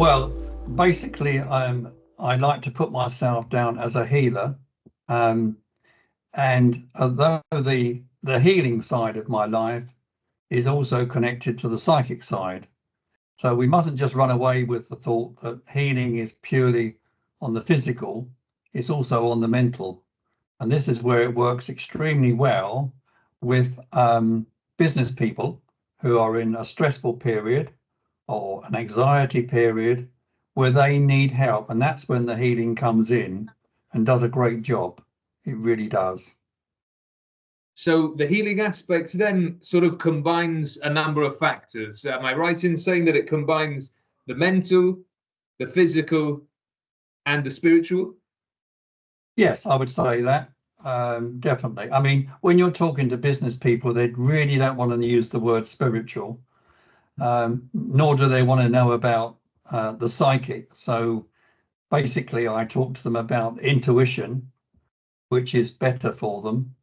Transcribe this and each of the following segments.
Well, basically, I like to put myself down as a healer, um, and although the healing side of my life is also connected to the psychic side, so we mustn't just run away with the thought that healing is purely on the physical; it's also on the mental, and this is where it works extremely well with business people who are in a stressful period or an anxiety period where they need help. And that's when the healing comes in and does a great job. It really does. So the healing aspect then sort of combines a number of factors. Am I right in saying that it combines the mental, the physical, and the spiritual? Yes, I would say that. Definitely. I mean, when you're talking to business people, they really don't want to use the word spiritual, nor do they want to know about the psychic. So basically, I talk to them about intuition, which is better for them.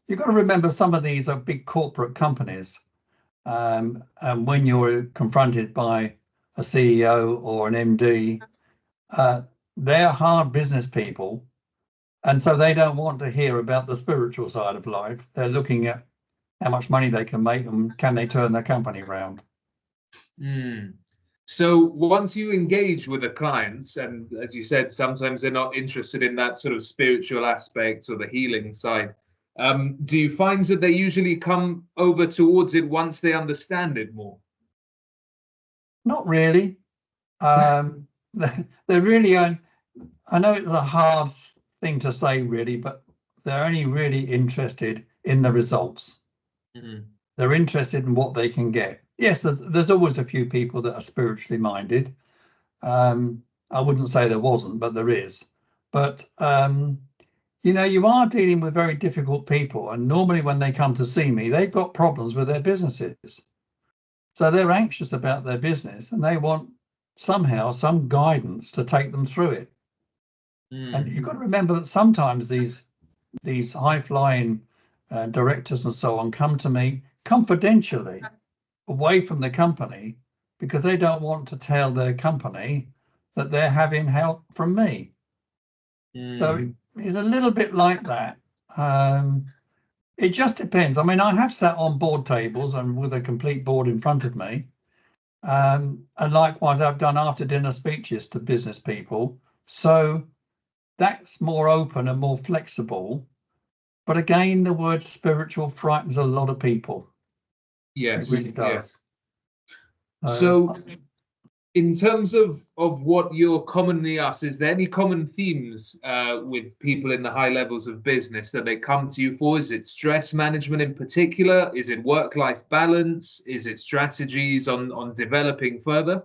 You've got to remember some of these are big corporate companies. And when you're confronted by a CEO or an MD, they're hard business people. And so they don't want to hear about the spiritual side of life. They're looking at how much money they can make and can they turn their company around. Mm. So once you engage with a client, and as you said, sometimes they're not interested in that sort of spiritual aspect or the healing side, do you find that they usually come over towards it once they understand it more? Not really. They're really, I know it's a hard thing to say really, but they're only really interested in the results. Mm-hmm. They're interested in what they can get. Yes, there's always a few people that are spiritually minded. I wouldn't say there wasn't, but there is. But you are dealing with very difficult people, and normally when they come to see me, they've got problems with their businesses. So they're anxious about their business and they want somehow some guidance to take them through it. And you've got to remember that sometimes these high-flying directors and so on come to me confidentially away from the company because they don't want to tell their company that they're having help from me. So it's a little bit like that. It just depends. I mean, I have sat on board tables and with a complete board in front of me. And likewise, I've done after dinner speeches to business people. So that's more open and more flexible. But again, the word spiritual frightens a lot of people. Yes, it really does. Yes. So in terms of what you're commonly asked, is there any common themes with people in the high levels of business that they come to you for? Is it stress management in particular? Is it work-life balance? Is it strategies on developing further?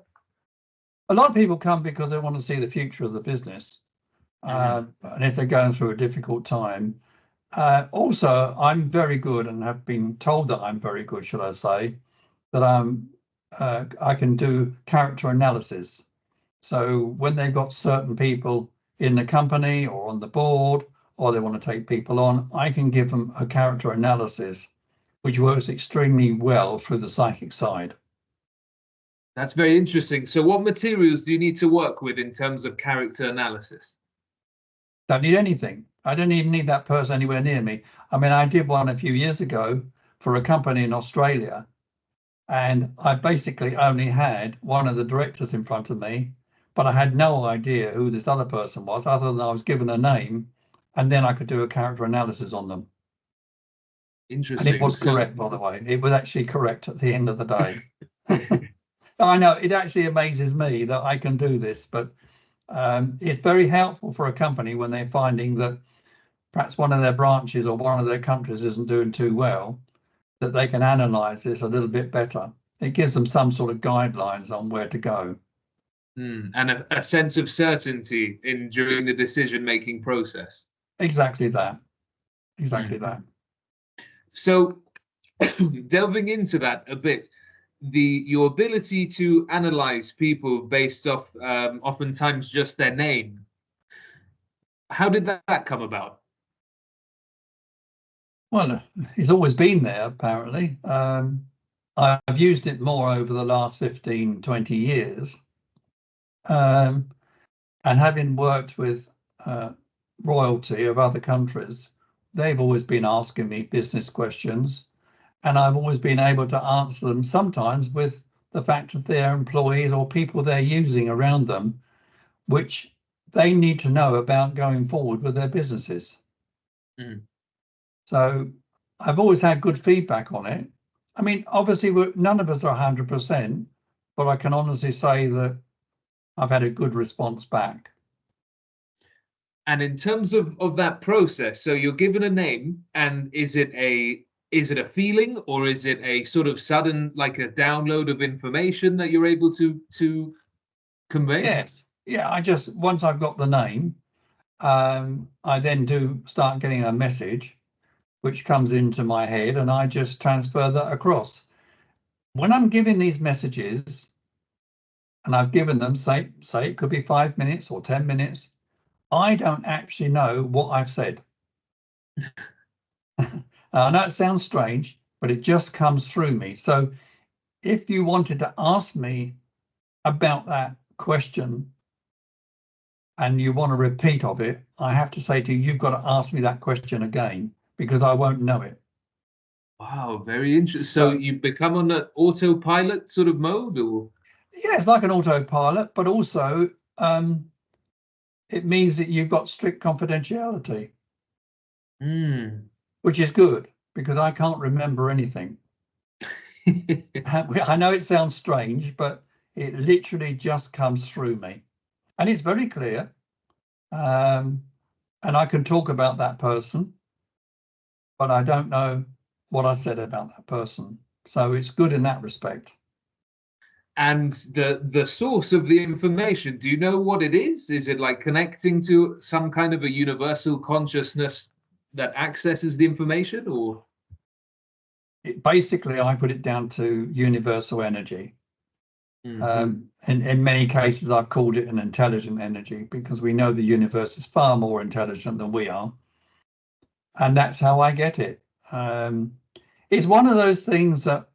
A lot of people come because they want to see the future of the business. And if they're going through a difficult time. Also, I'm very good and have been told that I'm very good, shall I say, that I can do character analysis. So when they've got certain people in the company or on the board, or they want to take people on, I can give them a character analysis, which works extremely well through the psychic side. That's very interesting. So what materials do you need to work with in terms of character analysis? Don't need anything. I don't even need that person anywhere near me. I mean, I did one a few years ago for a company in Australia, and I basically only had one of the directors in front of me, but I had no idea who this other person was, other than I was given a name, and then I could do a character analysis on them. Interesting. And it was correct, by the way. It was actually correct at the end of the day. I know it actually amazes me that I can do this, but it's very helpful for a company when they're finding that perhaps one of their branches or one of their countries isn't doing too well, that they can analyze this a little bit better. It gives them some sort of guidelines on where to go. And a sense of certainty during the decision-making process. Exactly that. Exactly that. So delving into that a bit, your ability to analyze people based off oftentimes just their name, how did that come about? Well, it's always been there, apparently. I've used it more over the last 15, 20 years. and having worked with royalty of other countries, they've always been asking me business questions, and I've always been able to answer them, sometimes with the fact of their employees or people they're using around them, which they need to know about going forward with their businesses. So I've always had good feedback on it. I mean, obviously, none of us are 100%, but I can honestly say that I've had a good response back. And in terms of that process, so you're given a name, and is it a feeling, or is it a sort of sudden, like a download of information that you're able to convey? Yes. Yeah, once I've got the name, I then do start getting a message which comes into my head, and I just transfer that across. When I'm giving these messages, and I've given them, say it could be 5 minutes or 10 minutes, I don't actually know what I've said. I know it sounds strange, but it just comes through me. So if you wanted to ask me about that question and you want a repeat of it, I have to say to you, you've got to ask me that question again, because I won't know it. Wow, very interesting. So you become on an autopilot sort of mode, or? Yeah, it's like an autopilot, but also it means that you've got strict confidentiality, which is good, because I can't remember anything. I know it sounds strange, but it literally just comes through me, and it's very clear. And I can talk about that person, but I don't know what I said about that person. So it's good in that respect. And the source of the information, do you know what it is? Is it like connecting to some kind of a universal consciousness that accesses the information, or? Basically, I put it down to universal energy. In many cases, I've called it an intelligent energy, because we know the universe is far more intelligent than we are. And that's how I get it. It's one of those things that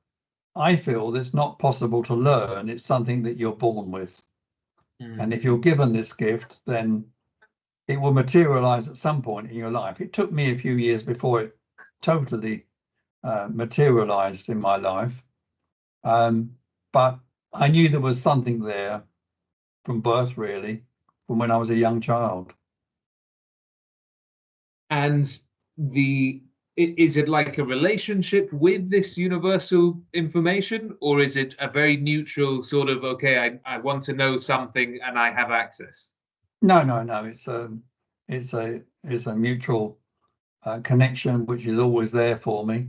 I feel that's not possible to learn. It's something that you're born with. And if you're given this gift, then it will materialize at some point in your life. It took me a few years before it totally materialized in my life. But I knew there was something there from birth, really, from when I was a young child. And is it like a relationship with this universal information, or is it a very neutral sort of, okay, I want to know something and I have access? No. It's a mutual connection, which is always there for me.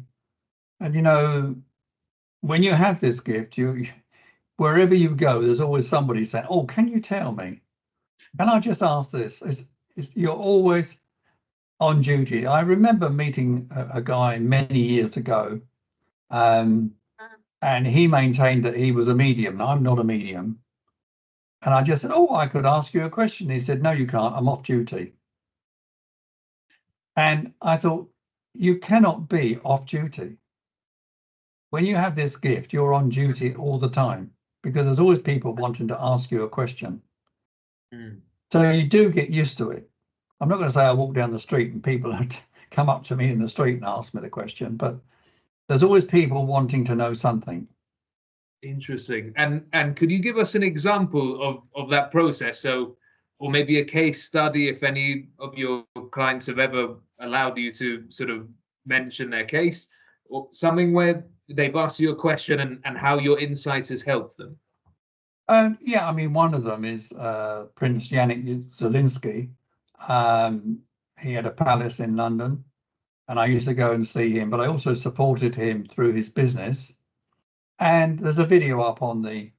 And you know, when you have this gift, wherever you go, there's always somebody saying, "Oh, can you tell me? Can I just ask this?" You're always on duty. I remember meeting a guy many years ago, and he maintained that he was a medium, and I'm not a medium. And I just said, "Oh, I could ask you a question." He said, "No, you can't. I'm off duty." And I thought, you cannot be off duty. When you have this gift, you're on duty all the time, because there's always people wanting to ask you a question. So you do get used to it. I'm not going to say I walk down the street and people come up to me in the street and ask me the question, but there's always people wanting to know something. Interesting. And could you give us an example of that process? So, or maybe a case study, if any of your clients have ever allowed you to sort of mention their case, or something where they've asked you a question and how your insight has helped them. Yeah, I mean, one of them is Prince Yannick Zelinsky. He had a palace in London, and I used to go and see him, but I also supported him through his business. And there's a video up on the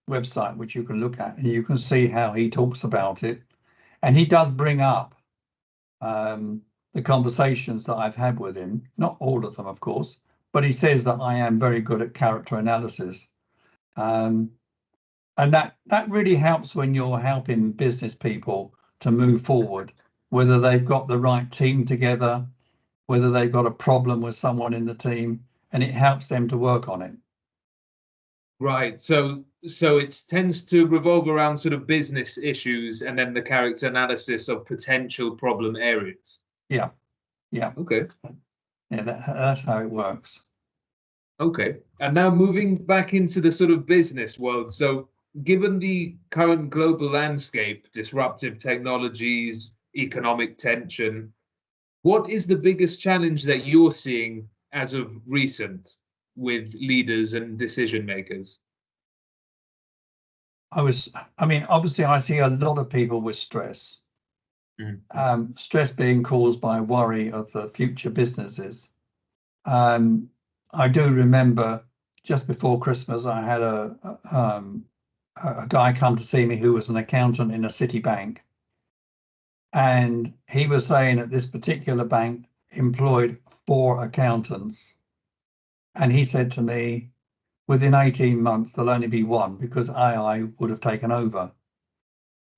website which you can look at, and you can see how he talks about it. And he does bring up the conversations that I've had with him, not all of them, of course, but he says that I am very good at character analysis. And that really helps when you're helping business people to move forward, whether they've got the right team together, whether they've got a problem with someone in the team, and it helps them to work on it. Right. So So it tends to revolve around sort of business issues and then the character analysis of potential problem areas. Yeah, yeah. Okay. Yeah, that's how it works. Okay. And now moving back into the sort of business world. So given the current global landscape, disruptive technologies, economic tension, what is the biggest challenge that you're seeing as of recent with leaders and decision makers? I mean, obviously I see a lot of people with stress. Stress being caused by worry of the future businesses. I do remember just before Christmas, I had a guy come to see me who was an accountant in a city bank. And he was saying that this particular bank employed 4 accountants. And he said to me, within 18 months, there'll only be 1 because AI would have taken over.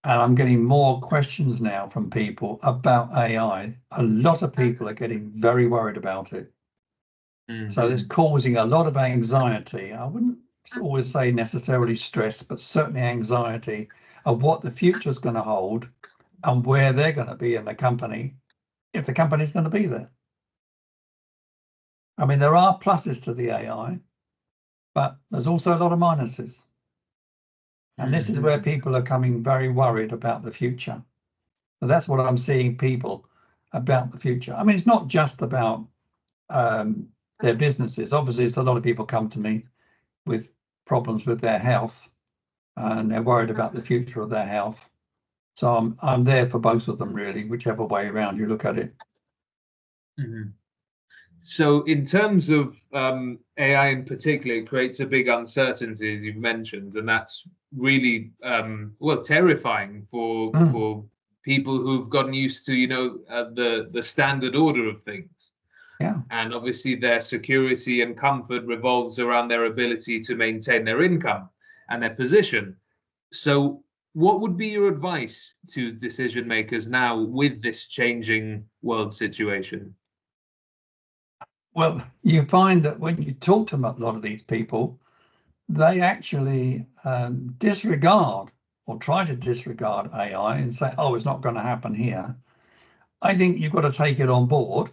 And I'm getting more questions now from people about AI. A lot of people are getting very worried about it. So it's causing a lot of anxiety. I wouldn't always say necessarily stress, but certainly anxiety of what the future is going to hold and where they're going to be in the company, if the company's going to be there. I mean, there are pluses to the AI, but there's also a lot of minuses. And this is where people are coming very worried about the future. So that's what I'm seeing people about the future. I mean, it's not just about their businesses. Obviously, it's a lot of people come to me with problems with their health and they're worried about the future of their health. So I'm there for both of them, really, whichever way around you look at it. So in terms of AI in particular, it creates a big uncertainty, as you've mentioned, and that's really well, terrifying for people who've gotten used to, the standard order of things. Yeah. And obviously their security and comfort revolves around their ability to maintain their income and their position. So what would be your advice to decision makers now with this changing world situation? Well, you find that when you talk to a lot of these people, they actually disregard or try to disregard AI and say, oh, it's not going to happen here. I think you've got to take it on board.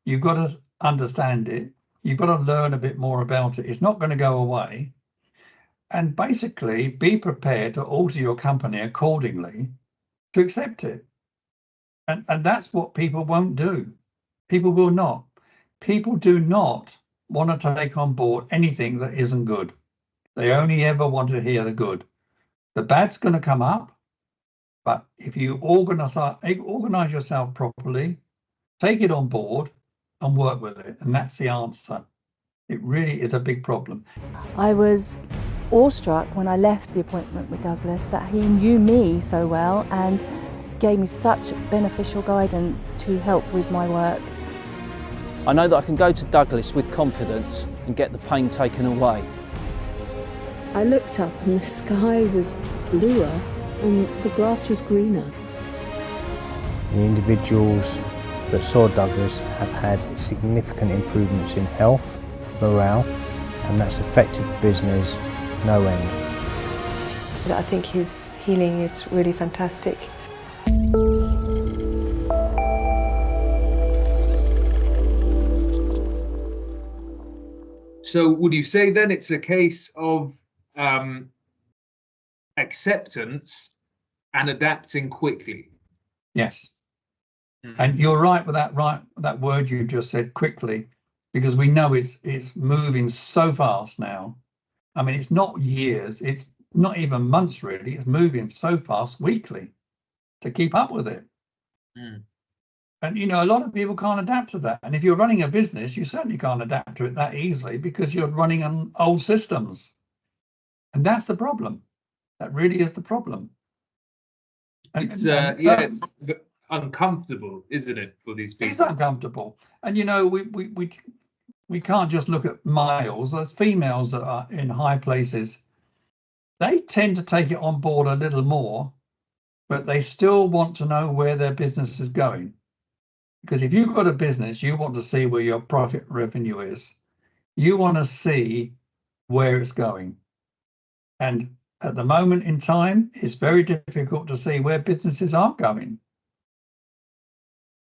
You've got to understand it. You've got to learn a bit more about it. It's not going to go away. And basically be prepared to alter your company accordingly to accept it. And that's what people won't do. People will not. People do not want to take on board anything that isn't good. They only ever want to hear the good. The bad's going to come up, but if you organize yourself properly, take it on board and work with it, and that's the answer. It really is a big problem. I was awestruck when I left the appointment with Douglas that he knew me so well and gave me such beneficial guidance to help with my work. I know that I can go to Douglas with confidence and get the pain taken away. I looked up and the sky was bluer and the grass was greener. The individuals that saw Douglas have had significant improvements in health, morale, and that's affected the business no end. I think his healing is really fantastic. So would you say then it's a case of acceptance and adapting quickly? Yes. And you're right with that word you just said, quickly, because we know it's moving so fast now. I mean, it's not years, it's not even months really, it's moving so fast weekly to keep up with it. And a lot of people can't adapt to that. And if you're running a business, you certainly can't adapt to it that easily because you're running on old systems. And that's the problem. That really is the problem. It's uncomfortable, isn't it, for these people? It's uncomfortable. And we can't just look at males. There's females that are in high places. They tend to take it on board a little more, but they still want to know where their business is going. Because if you've got a business, you want to see where your profit revenue is. You want to see where it's going. And at the moment in time, it's very difficult to see where businesses are going.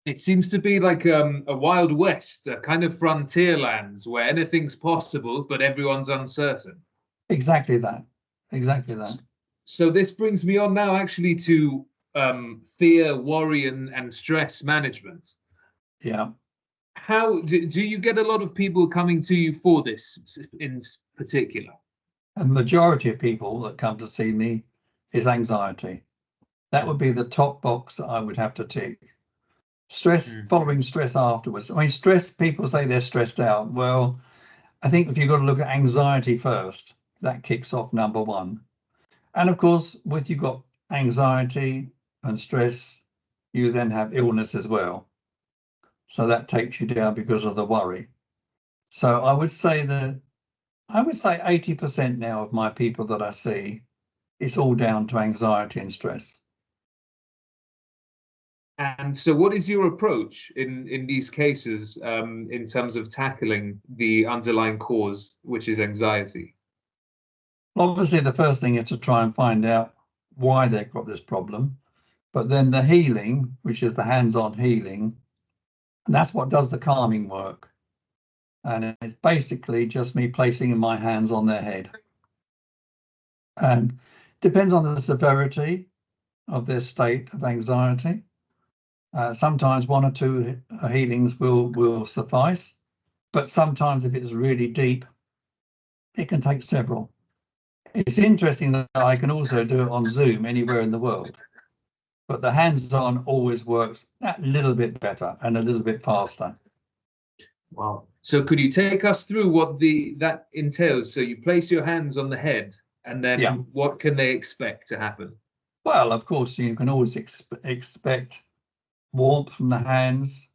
It seems to be like a Wild West, a kind of frontier lands where anything's possible, but everyone's uncertain. Exactly that. Exactly that. So this brings me on now actually to fear, worry, and stress management. Yeah. How do you get a lot of people coming to you for this in particular? A majority of people that come to see me is anxiety. That would be the top box that I would have to tick. Stress, following stress afterwards. I mean, stress, people say they're stressed out. Well, I think if you've got to look at anxiety first, that kicks off number one. And of course, with you've got anxiety and stress, you then have illness as well. So that takes you down because of the worry. So I would say 80% now of my people that I see, it's all down to anxiety and stress. And so what is your approach in these cases in terms of tackling the underlying cause, which is anxiety? Obviously, the first thing is to try and find out why they've got this problem. But then the healing, which is the hands-on healing, and that's what does the calming work. And it's basically just me placing my hands on their head. And depends on the severity of their state of anxiety. Sometimes one or two healings will suffice, but sometimes if it's really deep, it can take several. It's interesting that I can also do it on Zoom anywhere in the world, but the hands-on always works that little bit better and a little bit faster. Wow. So could you take us through what that entails? So you place your hands on the head, and then what can they expect to happen? Well, of course, you can always expect warmth from the hands,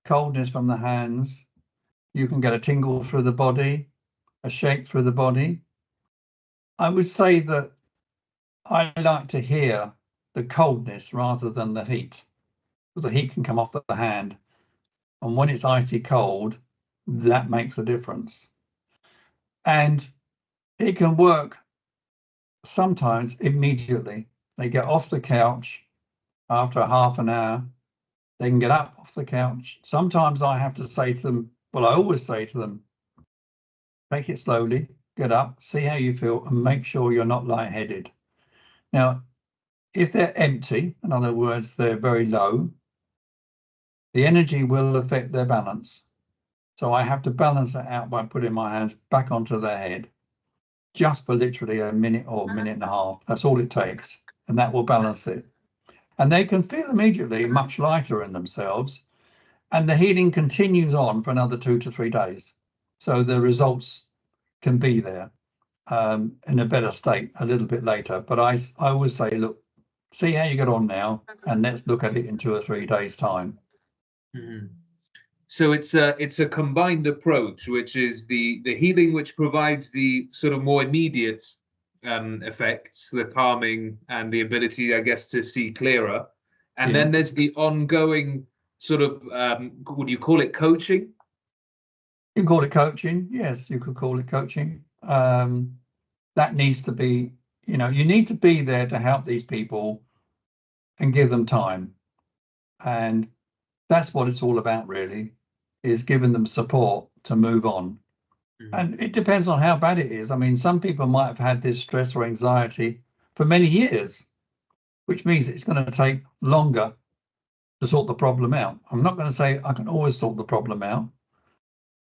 coldness from the hands. You can get a tingle through the body, a shake through the body. I would say that I like to hear the coldness rather than the heat, because the heat can come off the hand. And when it's icy cold, that makes a difference. And it can work sometimes immediately. They get off the couch after half an hour. They can get up off the couch. Sometimes I have to say to them, well, I always say to them, take it slowly, get up, see how you feel, and make sure you're not lightheaded. Now, if they're empty, in other words, they're very low, the energy will affect their balance. So I have to balance that out by putting my hands back onto their head, just for literally a minute or a minute and a half. That's all it takes, and that will balance it. And they can feel immediately much lighter in themselves, and the healing continues on for another 2 to 3 days. So the results can be there in a better state a little bit later. But I always say, look, see how you get on now, and let's look at it in 2 or 3 days' time. Mm-hmm. So it's a combined approach, which is the healing, which provides the sort of more immediate effects, the calming and the ability, I guess, to see clearer. And then there's the ongoing sort of, would you call it coaching? You can call it coaching. Yes, you could call it coaching. That needs to be, you need to be there to help these people and give them time. And that's what it's all about, really, is giving them support to move on. And it depends on how bad it is. I mean, some people might have had this stress or anxiety for many years, which means it's going to take longer to sort the problem out. I'm not going to say I can always sort the problem out,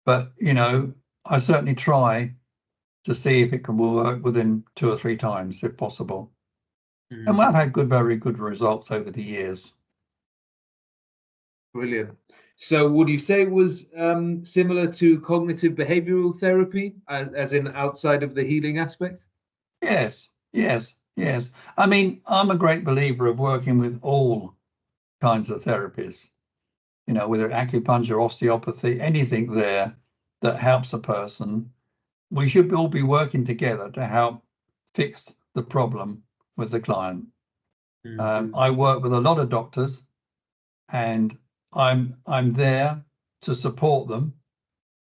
but, I certainly try to see if it can work within 2 or 3 times, if possible. And I've had very good results over the years. Brilliant. So would you say it was similar to cognitive behavioral therapy, as in outside of the healing aspect? Yes. I mean, I'm a great believer of working with all kinds of therapies, whether acupuncture, osteopathy, anything there that helps a person. We should all be working together to help fix the problem with the client. I work with a lot of doctors, and I'm there to support them,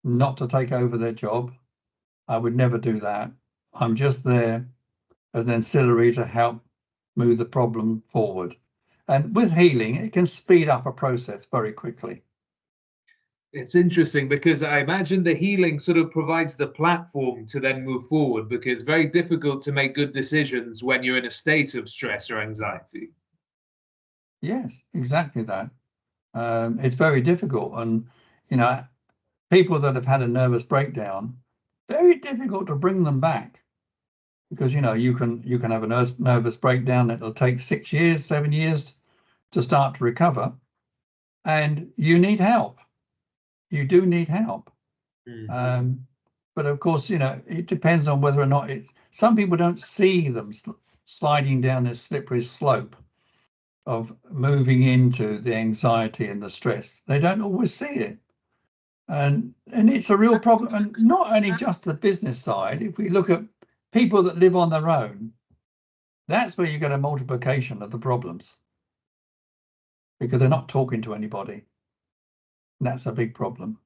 not to take over their job. I would never do that. I'm just there as an ancillary to help move the problem forward. And with healing, it can speed up a process very quickly. It's interesting because I imagine the healing sort of provides the platform to then move forward, because it's very difficult to make good decisions when you're in a state of stress or anxiety. Yes, exactly that. It's very difficult. And, you know, people that have had a nervous breakdown, very difficult to bring them back. Because, you know, you can have a nervous breakdown that'll take 6 years, 7 years to start to recover. And you need help. You do need help. Mm-hmm. But of course, you know, it depends on whether or not some people don't see them sliding down this slippery slope of moving into the anxiety and the stress. They don't always see it. And it's a real problem. And not only just the business side, if we look at people that live on their own, that's where you get a multiplication of the problems, because they're not talking to anybody. That's a big problem.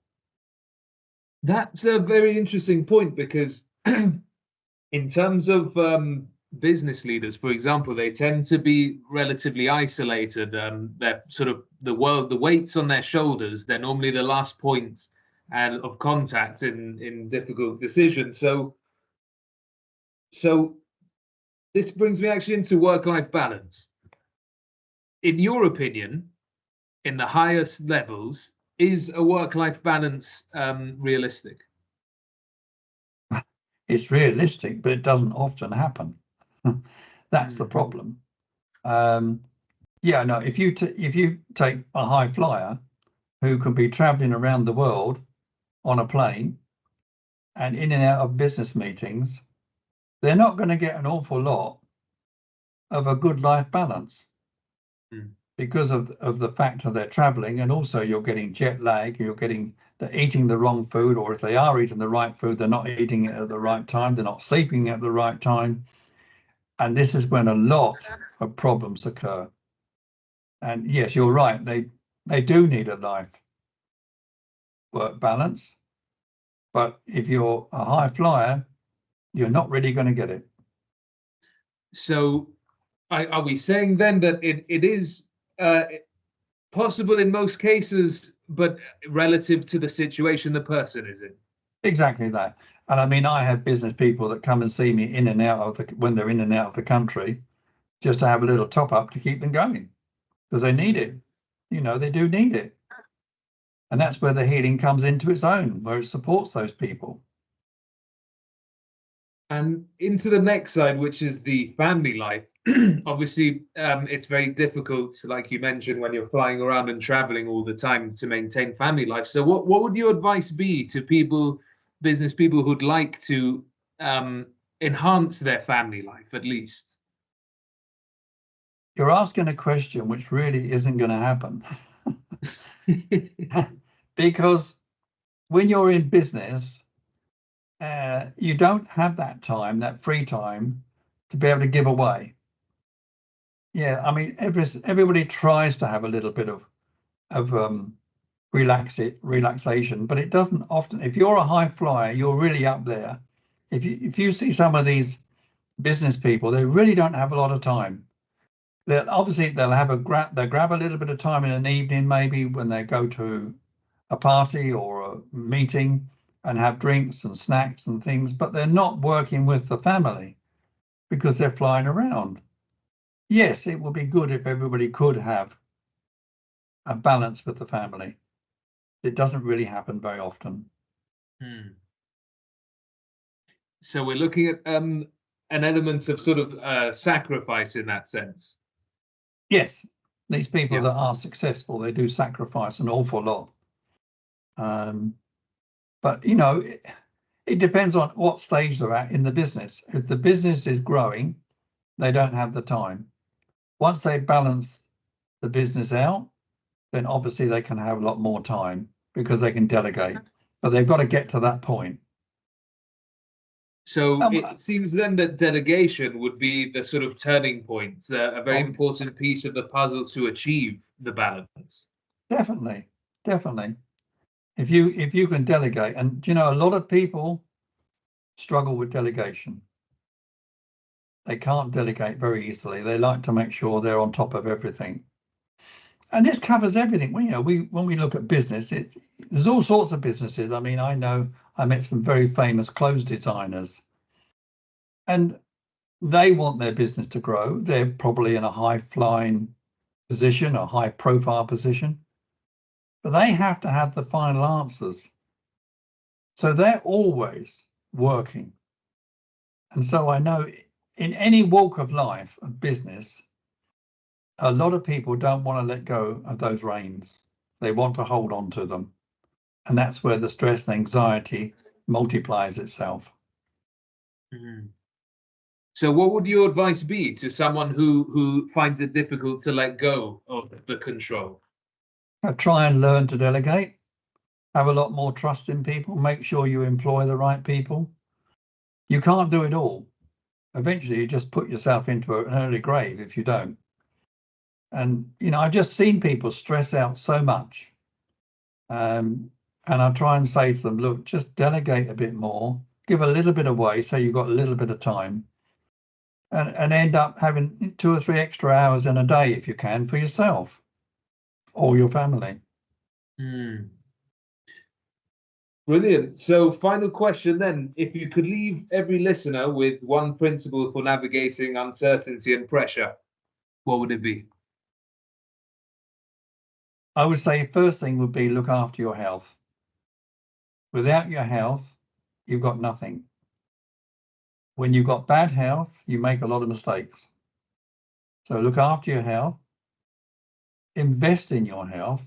That's a very interesting point, because in terms of business leaders, for example, they tend to be relatively isolated. They're sort of the weight's on their shoulders. They're normally the last point of contact in difficult decisions. So this brings me actually into work-life balance. In your opinion, in the highest levels, is a work-life balance realistic? It's realistic, but it doesn't often happen. That's the problem. Yeah, no. If you take a high flyer who can be traveling around the world on a plane and in and out of business meetings, they're not going to get an awful lot of a good life balance. Because of the fact that they're traveling, and also you're getting jet lag, they're eating the wrong food, or if they are eating the right food, they're not eating it at the right time, they're not sleeping at the right time. And this is when a lot of problems occur. And yes, you're right, they do need a life work balance. But if you're a high flyer, you're not really going to get it. So are we saying then that it is possible in most cases, but relative to the situation the person is in? Exactly that. And I mean, I have business people that come and see me when they're in and out of the country, just to have a little top up to keep them going, because they need it. You know, they do need it. And that's where the healing comes into its own, where it supports those people. And into the next side, which is the family life. Obviously, it's very difficult, like you mentioned, when you're flying around and traveling all the time, to maintain family life. So what would your advice be to business people who'd like to enhance their family life, at least? You're asking a question which really isn't going to happen. Because when you're in business, you don't have that time, that free time, to be able to give away. Yeah, I mean, everybody tries to have a little bit of relaxation, but it doesn't often. If you're a high flyer, you're really up there. If you see some of these business people, they really don't have a lot of time. They'll grab a little bit of time in an evening, maybe when they go to a party or a meeting, and have drinks and snacks and things, but they're not working with the family because they're flying around. Yes, it would be good if everybody could have a balance with the family. It doesn't really happen very often. So we're looking at an element of sort of sacrifice in that sense. Yes, these people that are successful, they do sacrifice an awful lot. But, you know, it depends on what stage they're at in the business. If the business is growing, they don't have the time. Once they balance the business out, then obviously they can have a lot more time because they can delegate. But they've got to get to that point. So it seems then that delegation would be the sort of turning point, a very important piece of the puzzle to achieve the balance. Definitely. If you can delegate, and you know, a lot of people struggle with delegation. They can't delegate very easily. They like to make sure they're on top of everything. And this covers everything. When we look at business, there's all sorts of businesses. I mean, I know I met some very famous clothes designers, and they want their business to grow. They're probably in a high-flying position, a high-profile position, but they have to have the final answers. So they're always working. And so I know in any walk of life of business, a lot of people don't want to let go of those reins. They want to hold on to them. And that's where the stress and anxiety multiplies itself. Mm-hmm. So what would your advice be to someone who finds it difficult to let go of the control? Try and learn to delegate. Have a lot more trust in people. Make sure you employ the right people. You can't do it all. Eventually, you just put yourself into an early grave if you don't. And, I've just seen people stress out so much. And I try and say to them, look, just delegate a bit more, give a little bit away so you've got a little bit of time, and end up having 2 or 3 extra hours in a day if you can for yourself or your family. Brilliant. So final question then, if you could leave every listener with one principle for navigating uncertainty and pressure, what would it be? I would say first thing would be look after your health. Without your health, you've got nothing. When you've got bad health, you make a lot of mistakes. So look after your health, invest in your health.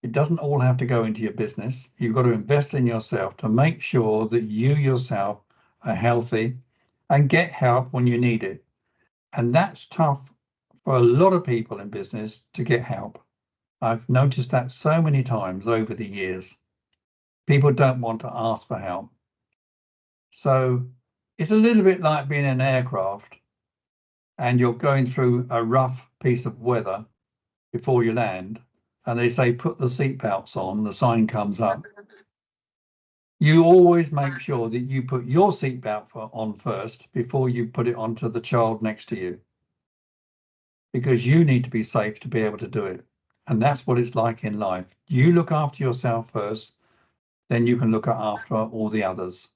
It doesn't all have to go into your business. You've got to invest in yourself to make sure that you yourself are healthy and get help when you need it. And that's tough for a lot of people in business to get help. I've noticed that so many times over the years. People don't want to ask for help. So it's a little bit like being in an aircraft and you're going through a rough piece of weather before you land, and they say, put the seatbelts on, the sign comes up. You always make sure that you put your seatbelt on first before you put it onto the child next to you, because you need to be safe to be able to do it. And that's what it's like in life. You look after yourself first, then you can look after all the others.